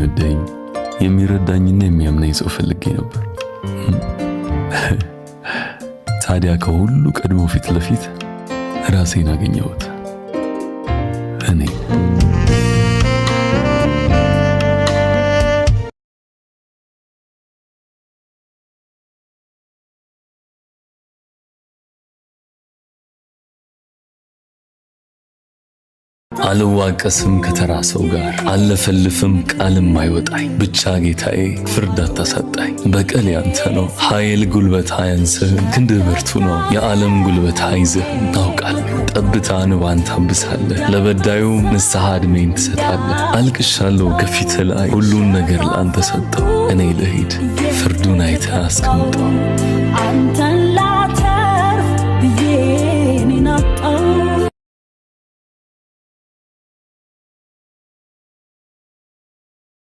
የሚወደኝ የሚረዳኝና የሚያምነኝ ሰው ፈልጌ ነበር። ታዲያ ከሁሉ ቀድሞ ፊት ለፊት ራሴን አገኘሁት። እኔ አልዋቀስም ከተራ ሰው ጋር አለፈልፍም ቃልም አይወጣኝ። ብቻ ጌታዬ ፍርድ አታሳጣኝ። በቀል ያንተ ነው ኃይል ጉልበት አያንስህም። ክንድህ ብርቱ ነው የዓለም ጉልበት አይዝህም። ታውቃለህ ጠብታ እንባን ታብሳለህ። ለበዳዩ ንስሐ ዕድሜን ትሰጣለህ። አልቅሻለሁ ከፊትህ ላይ ሁሉን ነገር ላንተ ሰጠው። እኔ ልሂድ ፍርዱን አይተህ አስቀምጠው።